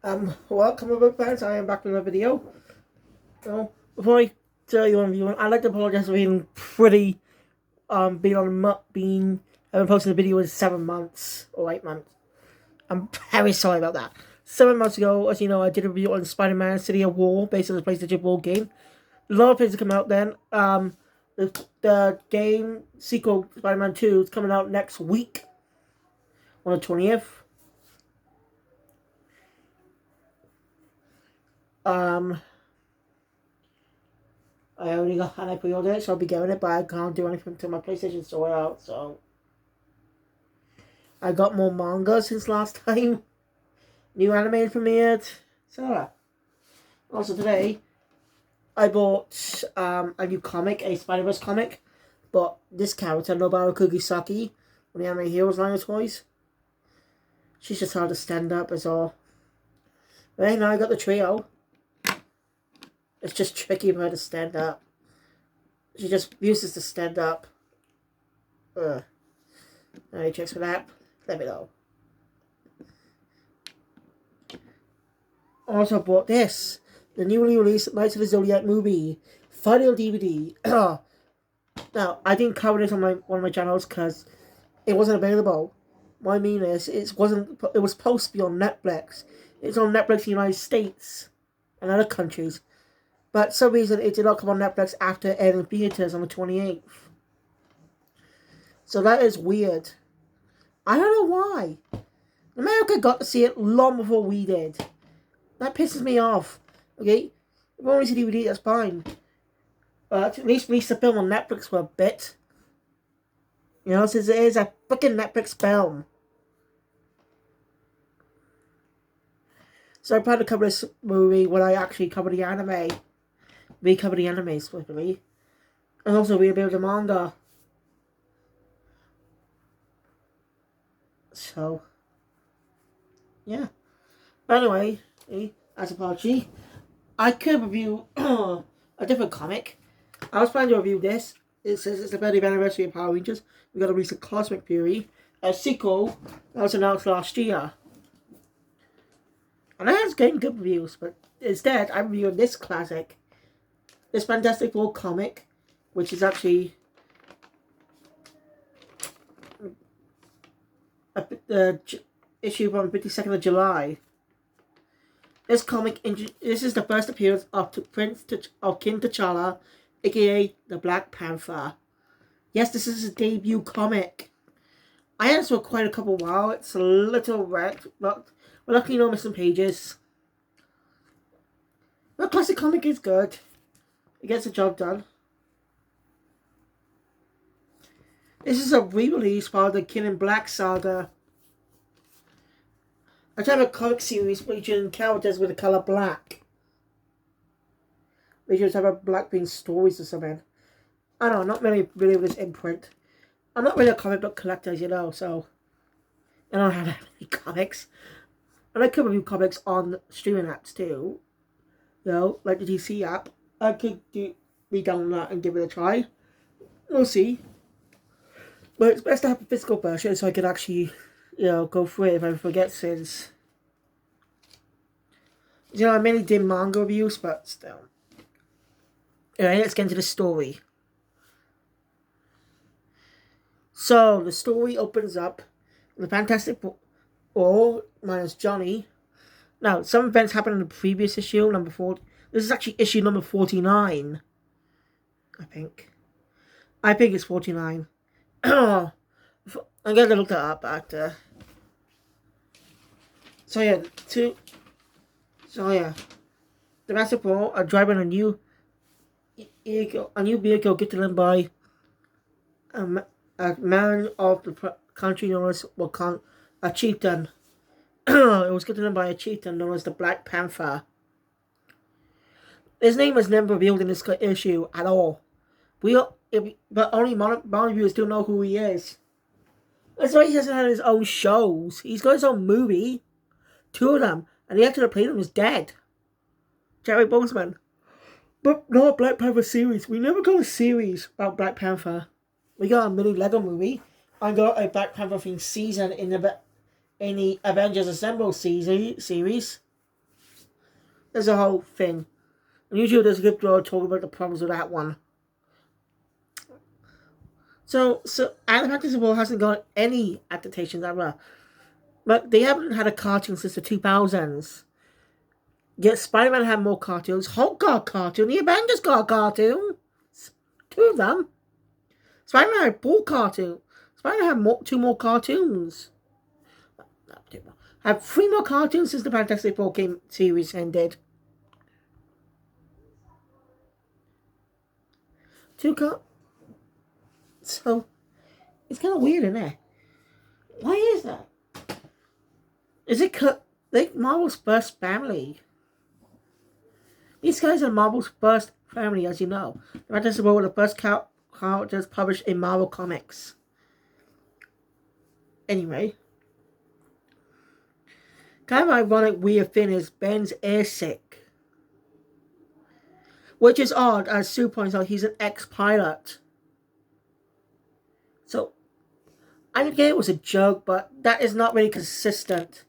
Welcome back, fans. I am back with another video. Before I tell you on viewing, I'd like to apologize for being pretty, being haven't posted a video in 7 months or 8 months. I'm very sorry about that. 7 months ago, as you know, I did a review on Spider-Man City of War based on the PlayStation 4 game. A lot of things have come out then. The game sequel, Spider-Man 2, is coming out next week on the 20th. I already got and I pre-ordered it, so I'll be getting it, but I can't do anything until my PlayStation store out, so I got more manga since last time. New anime premiered. So also today I bought a new comic, a Spider-Verse comic, but this character, Nobuo Kugisaki, from the Anime Heroes line of toys. She's just hard to stand up as all. Right now I got the trio. It's just tricky for her to stand up. She just uses to stand up. Any checks for that? Let me know. Also bought this. The newly released Knights of the Zodiac movie. Final DVD. Now, I didn't cover this on one of my channels because it wasn't available. What I mean is, it was supposed to be on Netflix. It's on Netflix in the United States and other countries. But for some reason, it did not come on Netflix after airing theaters on the 28th. So that is weird. I don't know why. America got to see it long before we did. That pisses me off. Okay? If I only see DVD, that's fine. But at least release the film on Netflix for a bit. You know, since it is a freaking Netflix film. So I plan to cover this movie when I actually cover the anime. We cover the anime specifically. And also read a bit of the manga. So, yeah. But anyway, as a apology, I could review a different comic. I was planning to review this. It says it's the 30th anniversary of Power Rangers. We got to release a Cosmic Fury, a sequel that was announced last year. And I was getting good reviews, but instead I'm reviewing this classic. This Fantastic Four comic, which is actually issue from 52nd of July. This comic, this is the first appearance of King T'Challa, aka the Black Panther. Yes, this is his debut comic. I had this for quite a couple while. It's a little wrecked, but we're lucky no missing pages. The classic comic is good. It gets the job done. This is a re-release part of the King in Black saga. A type of comic series featuring characters with the color black. They just have a black being stories or something. I don't know, not really with this imprint. I'm not really a comic book collector, as you know, so I don't have that many comics. And I could review comics on streaming apps too. You know, like the DC app. I could re-download that and give it a try. We'll see. But it's best to have a physical version so I can actually, go through it if I forget since. You know, I mainly did manga reviews, but still. Alright, let's get into the story. So, the story opens up in the Fantastic Four minus Johnny. Now, some events happened in the previous issue, number 4. This is actually issue number 49. I think it's 49. I'm gonna look that up after. So yeah, the Master Four are driving a new vehicle given by a man of the country known as a chieftain. It was given by a chieftain known as the Black Panther. His name was never revealed in this issue at all. But only modern viewers do know who he is. That's why he hasn't had his own shows. He's got his own movie. 2 of them. And the actor that played him is dead. Jerry Boseman. But not a Black Panther series. We never got a series about Black Panther. We got a mini Lego movie. I got a Black Panther themed season in the Avengers Assemble series. there's a whole thing. And usually there's a good girl talking about the problems with that one. So Animal Fantasy World hasn't got any adaptations ever. But they haven't had a cartoon since the 2000s. Yet Spider-Man had more cartoons. Hulk got a cartoon. The Avengers got a cartoon. Two of them. Spider-Man had 4 cartoons. Spider-Man had 2 more cartoons. Had 3 more cartoons since the Fantastic Four series ended. 2 So, it's kind of weird, isn't it? Why is that? Is it like Marvel's first family? These guys are Marvel's first family, as you know. The Fantastic Four were the first characters published in Marvel Comics. Anyway. Kind of ironic weird thing is Ben's airsick. Which is odd, as Sue points out, he's an ex-pilot. So, I get it was a joke, but that is not really consistent.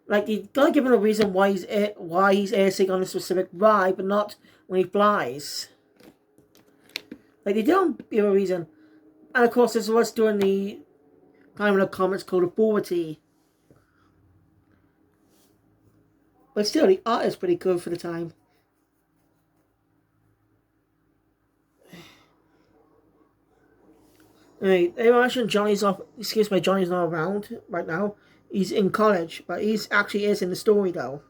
Like, you gotta give him a reason why he's airsick on a specific ride, but not when he flies. Like, they don't give a reason. And of course, this was during the time when the comics called Authority. But still, the art is pretty good for the time. Right, they mentioned Johnny's off. Excuse me, Johnny's not around right now. He's in college, but he's actually is in the story though.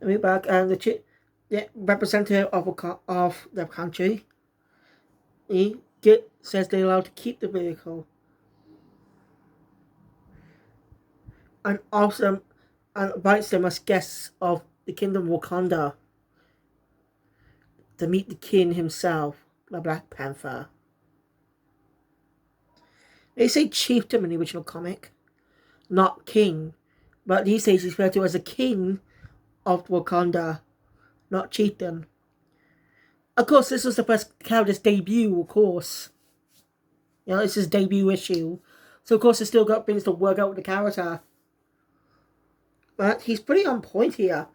Let me back and the representative of the country. Says they're allowed to keep the vehicle, and also invites them as guests of the Kingdom of Wakanda to meet the king himself, the Black Panther. They say chieftain in the original comic, not king, but these days he's referred to as a king of Wakanda, not chieftain. Of course, this was the first character's debut, of course. You know, it's his debut issue. So, of course, he's still got things to work out with the character. But he's pretty on point here.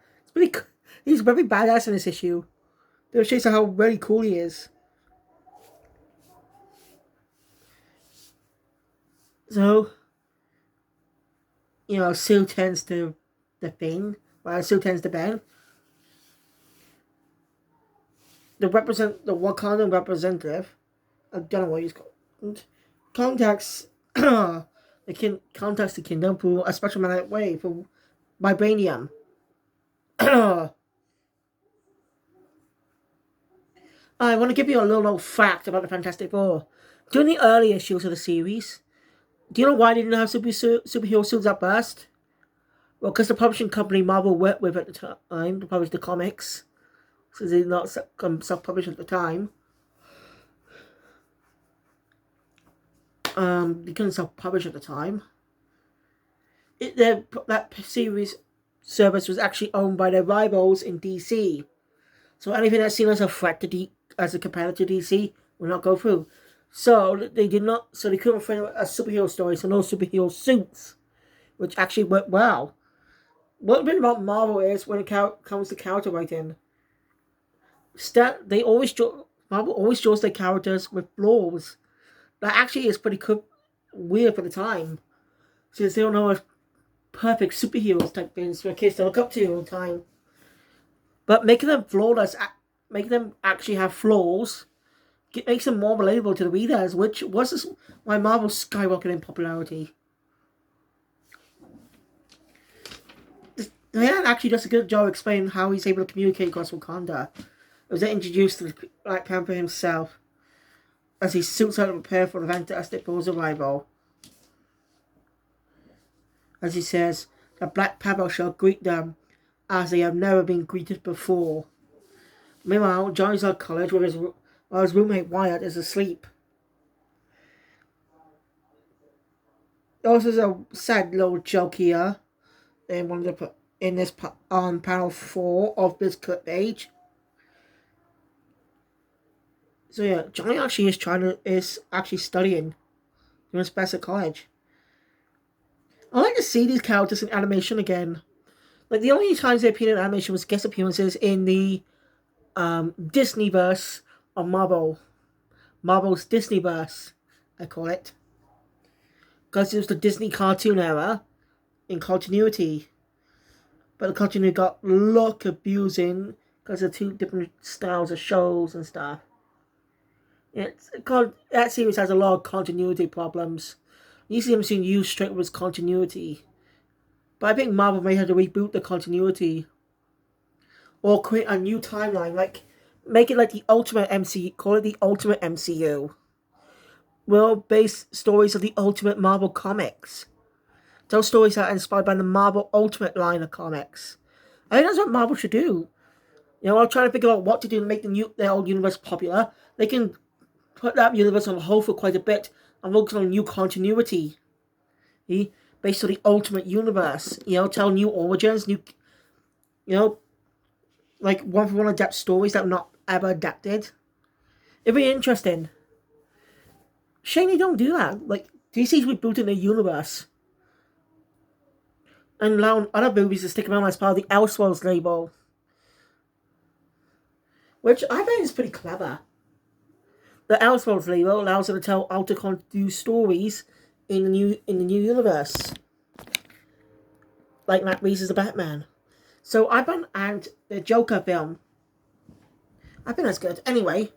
He's very badass in this issue. It shows how very cool he is. So, you know, Sue tends to the thing, while Sue tends to Ben. The Wakandan representative, I don't know what he's called, contacts the kingdom for a special magnetic wave for vibranium. I want to give you a little fact about the Fantastic Four. During the early issues of the series, do you know why they didn't have superhero suits at first? Well, because the publishing company Marvel worked with at the time to publish the comics, so they did not self-publish at the time. They couldn't self-publish at the time. That series service was actually owned by their rivals in DC. So anything that's seen as a threat to as a competitor to DC will not go through. So they couldn't find a superhero story, so no superhero suits, which actually worked well. What bit about Marvel is when it comes to character writing, Marvel always draws their characters with flaws. That actually is pretty weird for the time, since they don't know if perfect superheroes type things for kids to look up to all the time. But making them flawless, making them actually have flaws, makes them more relatable to the readers, which was why Marvel skyrocketed in popularity. Diane actually does a good job explaining how he's able to communicate across Wakanda. It was introduced to the Black Panther himself as he suits out to prepare for the Fantastic Four's arrival. As he says, the Black Panther shall greet them as they have never been greeted before. Meanwhile, Johnny's at college while his roommate Wyatt is asleep. Also, there's a sad little joke here they wanted to put in this panel 4 of this clip page. So yeah, Johnny actually is actually studying. Doing his best at college. I like to see these characters in animation again. Like, the only times they appeared in animation was guest appearances in the Disneyverse of Marvel. Marvel's Disneyverse, I call it. Because it was the Disney cartoon era in continuity. But the continuity got a lot confusing because of two different styles of shows and stuff. It's called, that series has a lot of continuity problems. You see them seeing used straight with continuity. But I think Marvel may have to reboot the continuity. Or create a new timeline, like make it like the Ultimate MCU, call it the Ultimate MCU. World-based stories of the Ultimate Marvel comics. Those stories are inspired by the Marvel Ultimate line of comics. I think that's what Marvel should do. You know, I'm trying to figure out what to do to make their old universe popular. They can put that universe on hold for quite a bit and focus on new continuity. Based on the Ultimate Universe. You know, tell new origins, new, you know, like one-for-one adapt stories that are not ever adapted. It'd be interesting. Shame they don't do that. Like, DC's rebooting their universe. And allowing other movies to stick around as part of the Elseworlds label. Which I think is pretty clever. The Elseworlds label allows them to tell alternate new stories in the new universe. Like Matt Reeves' The Batman. So I think, and the Joker film. I think that's good. Anyway,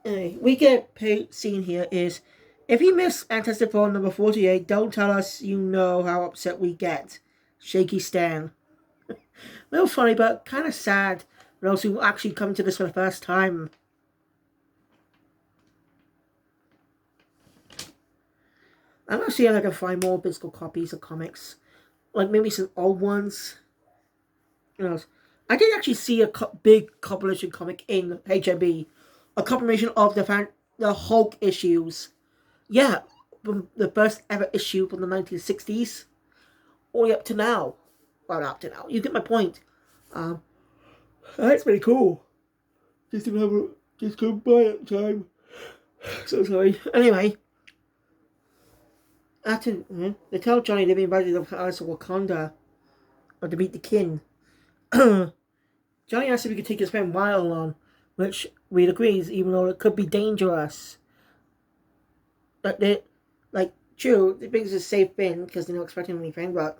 we get scene here is, if you miss Fantastic Four number 48, don't tell us you know how upset we get. Shaky Stan. A little funny, but kind of sad for those who actually come to this for the first time. I'm going to see if I can find more physical copies of comics. Like maybe some old ones. You know, I did actually see a big compilation comic in HMB. A compilation of the Hulk issues. Yeah, from the first ever issue from the 1960s. All the way up to now. Well, not up to now. You get my point. That's pretty cool. Just didn't have just couldn't buy it at the time. So sorry. Anyway. They tell Johnny they've invited the palace of Wakanda. Or to meet the king. Johnny asked if he could take his friend Wild along. Which Reed agrees, even though it could be dangerous. But they, like, true, it brings a safe in because they're not expecting anything, but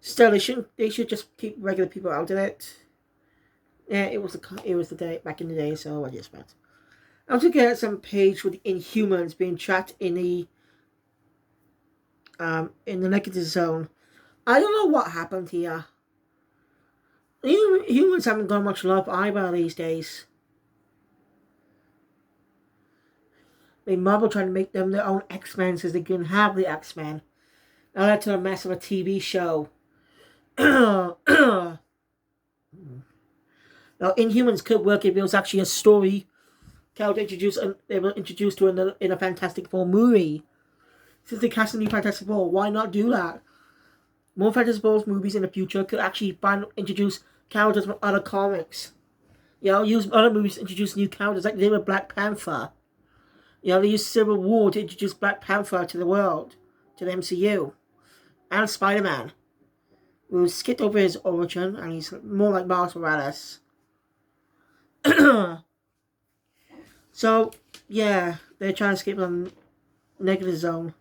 still, they should just keep regular people out of it. Yeah, it was the day back in the day, so what do you expect? I'm looking at some page with the Inhumans being trapped in the negative zone. I don't know what happened here. Humans haven't got much love either these days. I mean, Marvel trying to make them their own X-Men so they can have the X-Men. Now that's a mess of a TV show. Now, Inhumans could work if it was actually a story character introduced, and they were introduced to in a Fantastic Four movie. Since they cast a new Fantastic Four, why not do that? More Fantastic Four movies in the future could actually introduce characters from other comics. You know, use other movies to introduce new characters, like they did with Black Panther. You know, they used Civil War to introduce Black Panther to the world, to the MCU. And Spider-Man. We skipped over his origin, and he's more like Miles Morales. So, yeah, they're trying to escape the negative zone.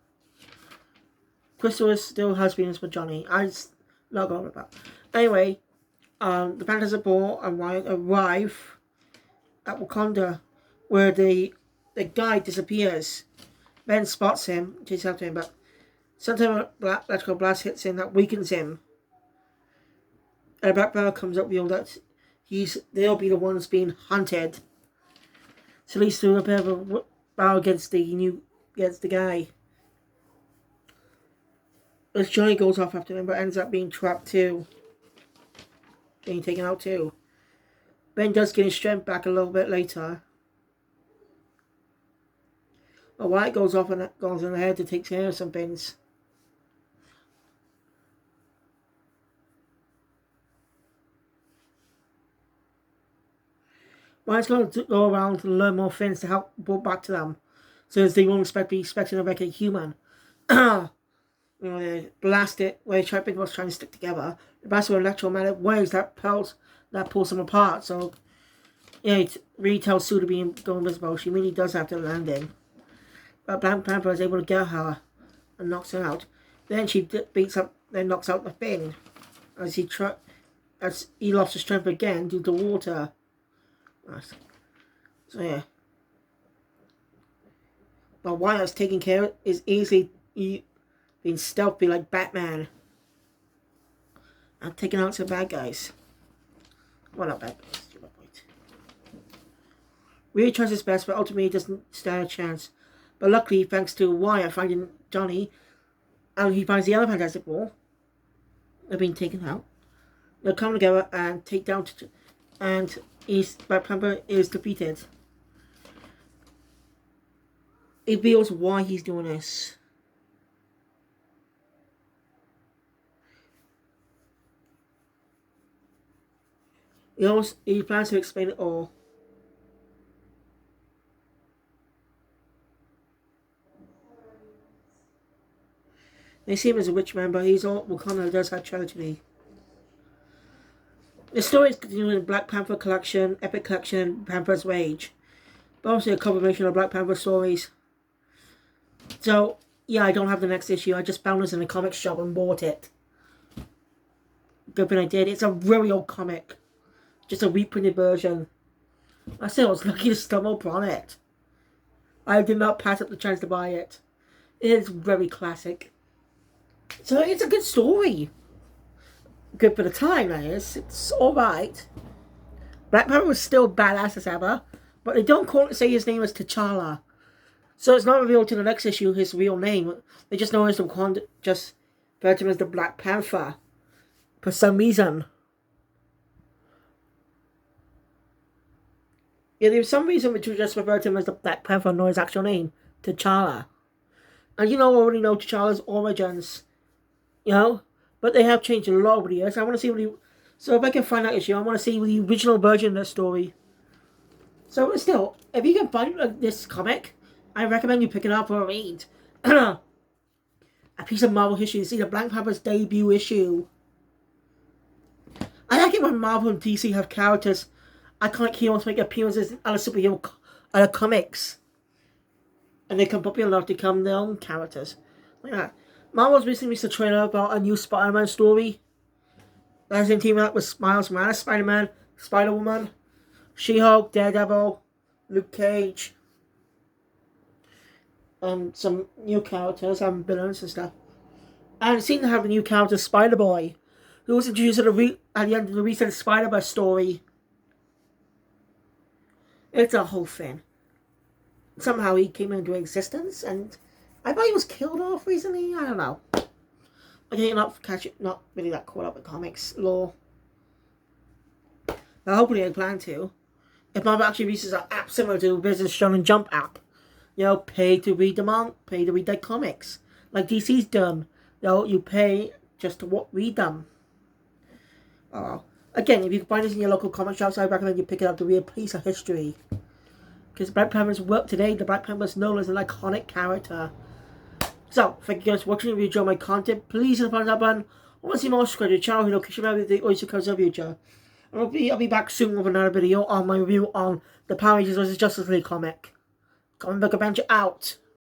Crystal still has feelings for Johnny. I'm not going with that. Anyway, the Fantastic Four arrive at Wakanda, where the guy disappears. Ben spots him, chases after him, but sometimes electrical blast hits him that weakens him. And a Black Bear comes up, reveal that they'll be the ones being hunted. So leads to a bit of a battle against the guy. As Johnny goes off after him, but ends up being trapped too. Being taken out too. Ben does get his strength back a little bit later. But White goes off and goes in ahead to take care of some things. White's going to go around to learn more things to help brought back to them. So they won't be expecting a regular human. They blast it where Tripod was trying to stick together. The blast with electromagnetic waves that pulls them apart. So it really tells Sue to be go invisible. She really does have to land in. But Black Panther is able to get her and knocks her out. Then she knocks out the Thing as he lost his strength again due to water. So yeah. But Wyatt's taking care is easily being stealthy like Batman. And taking out some bad guys. Well, not bad guys. Really tries his best, but ultimately doesn't stand a chance. But luckily, thanks to Wyatt finding Johnny, and he finds the other Fantastic Four. They're being taken out. They'll come together and take down, and Black Panther is defeated. It reveals why he's doing this. He plans to explain it all. They see him as a rich man, but Wakanda does have tragedy. The story is continuing in Black Panther Collection, Epic Collection, and Panther's Rage. But also a combination of Black Panther stories. So, yeah, I don't have the next issue. I just found this in a comic shop and bought it. Good thing I did. It's a really old comic. Just a reprinted version. I still was lucky to stumble upon it. I did not pass up the chance to buy it. It is very classic. So it's a good story. Good for the time, that is. It's alright. Black Panther was still badass as ever, but they don't say his name is T'Challa. So it's not revealed to the next issue his real name. They just know him as just refer to him as the Black Panther. For some reason. Yeah, there's some reason which we just refer to him as the Black Panther, not his actual name, T'Challa. And already know T'Challa's origins. But they have changed a lot over the years. I want to see so if I can find that issue, I want to see the original version of the story. So still, if you can find this comic, I recommend you pick it up for a read. A piece of Marvel history. You see the Black Panther's debut issue. I like it when Marvel and DC have characters, iconic heroes make appearances in other superhero comics. And they come popular enough to become their own characters. Like that. Marvel's recently released a trailer about a new Spider-Man story. That's in teaming up with Miles Morales, Spider-Man, Spider-Woman, She-Hulk, Daredevil, Luke Cage, and some new characters and villains and stuff. And it seemed to have a new character, Spider-Boy, who was introduced at the end of the recent Spider-Verse story. It's a whole thing. Somehow he came into existence, and I thought he was killed off recently. I don't know. Okay, not really that caught up with comics lore. But hopefully I plan to. If Marvel actually releases an app similar to Business Shonen Jump app, pay to read their comics, like DC's done. You pay just to read them. Again, if you can find this in your local comic shops, I recommend you pick it up to read a piece of history. Because Black Panther's work today, the Black Panther is known as an iconic character. So, thank you guys for watching. If you enjoy my content, please hit the thumbs up button. I want to see more subscribe to the channel. Notification about the Oyster Codes of the future. And I'll be back soon with another video on my review on the Power Rangers vs. Justice League comic. Comic Book Adventure out.